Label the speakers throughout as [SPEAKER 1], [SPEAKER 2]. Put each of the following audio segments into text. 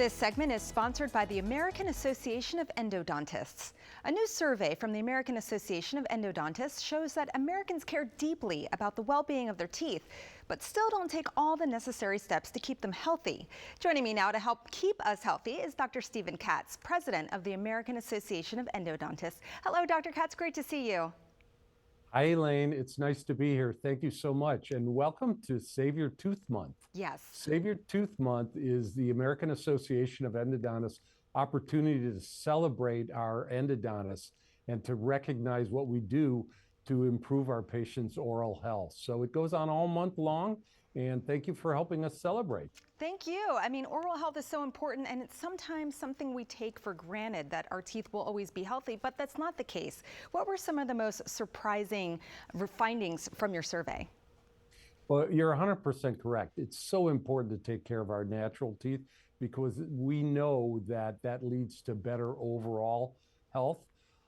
[SPEAKER 1] This segment is sponsored by the American Association of Endodontists. A new survey from the American Association of Endodontists shows that Americans care deeply about the well-being of their teeth, but still don't take all the necessary steps to keep them healthy. Joining me now to help keep us healthy is Dr. Stephen Katz, president of the American Association of Endodontists. Hello, Dr. Katz, great to see you.
[SPEAKER 2] Hi, Elaine. It's nice to be here. Thank you so much. And welcome to Save Your Tooth Month.
[SPEAKER 1] Yes.
[SPEAKER 2] Save Your Tooth Month is the American Association of Endodontists' opportunity to celebrate our endodontists and to recognize what we do to improve our patients' oral health. So it goes on all month long, and thank you for helping us celebrate.
[SPEAKER 1] Thank you. I mean, oral health is so important, and it's sometimes something we take for granted that our teeth will always be healthy, but that's not the case. What were some of the most surprising findings from your survey?
[SPEAKER 2] Well, you're 100% correct. It's so important to take care of our natural teeth because we know that that leads to better overall health.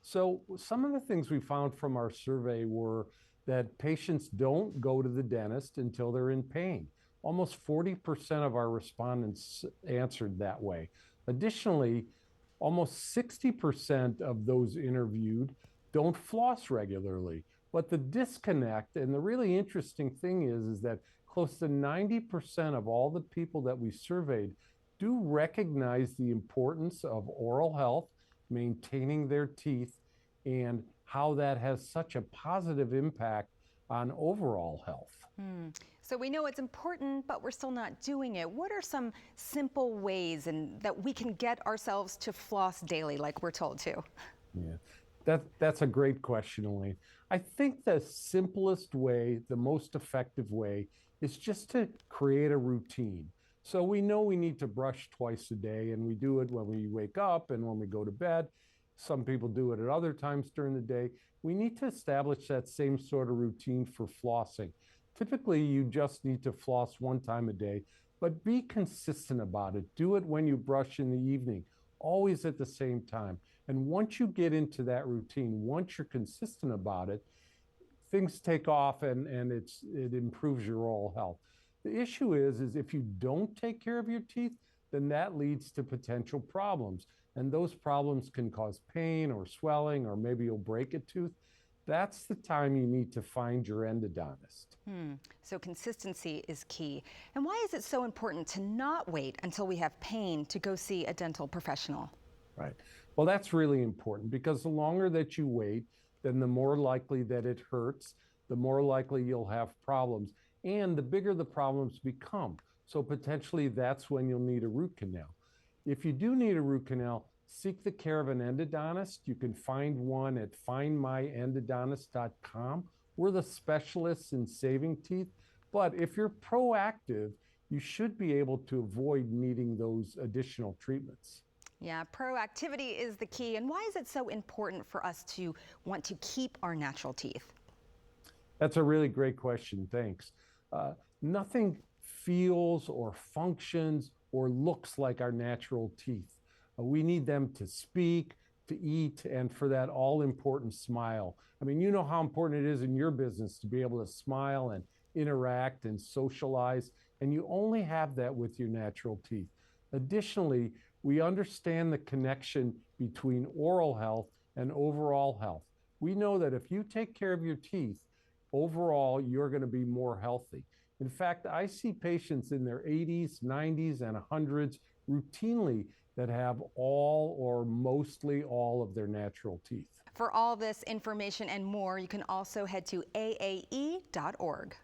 [SPEAKER 2] So some of the things we found from our survey were that patients don't go to the dentist until they're in pain. Almost 40% of our respondents answered that way. Additionally, almost 60% of those interviewed don't floss regularly. But the disconnect, and the really interesting thing is that close to 90% of all the people that we surveyed do recognize the importance of oral health, maintaining their teeth, and how that has such a positive impact on overall health.
[SPEAKER 1] So we know it's important, but we're still not doing it. What are some simple ways that we can get ourselves to floss daily like we're told to?
[SPEAKER 2] Yeah, that's a great question, Elaine. I think the simplest way, the most effective way, is just to create a routine. So we know we need to brush twice a day, and we do it when we wake up and when we go to bed. Some people do it at other times during the day. We need to establish that same sort of routine for flossing. Typically, you just need to floss one time a day, but be consistent about it. Do it when you brush in the evening, always at the same time. And once you get into that routine, once you're consistent about it, things take off and it improves your oral health. The issue is if you don't take care of your teeth, then that leads to potential problems. And those problems can cause pain or swelling, or maybe you'll break a tooth. That's the time you need to find your endodontist.
[SPEAKER 1] So consistency is key. And why is it so important to not wait until we have pain to go see a dental professional?
[SPEAKER 2] Right. Well, that's really important because the longer that you wait, then the more likely that it hurts, the more likely you'll have problems, and the bigger the problems become. So potentially that's when you'll need a root canal. If you do need a root canal, seek the care of an endodontist. You can find one at findmyendodontist.com. We're the specialists in saving teeth, but if you're proactive, you should be able to avoid needing those additional treatments.
[SPEAKER 1] Yeah, proactivity is the key. And why is it so important for us to want to keep our natural teeth?
[SPEAKER 2] That's a really great question. Thanks. Nothing feels or functions or looks like our natural teeth. We need them to speak, to eat, and for that all important smile. I mean, you know how important it is in your business to be able to smile and interact and socialize, and you only have that with your natural teeth. Additionally, we understand the connection between oral health and overall health. We know that if you take care of your teeth, overall, you're going to be more healthy. In fact, I see patients in their 80s, 90s, and 100s routinely that have all or mostly all of their natural teeth.
[SPEAKER 1] For all this information and more, you can also head to aae.org.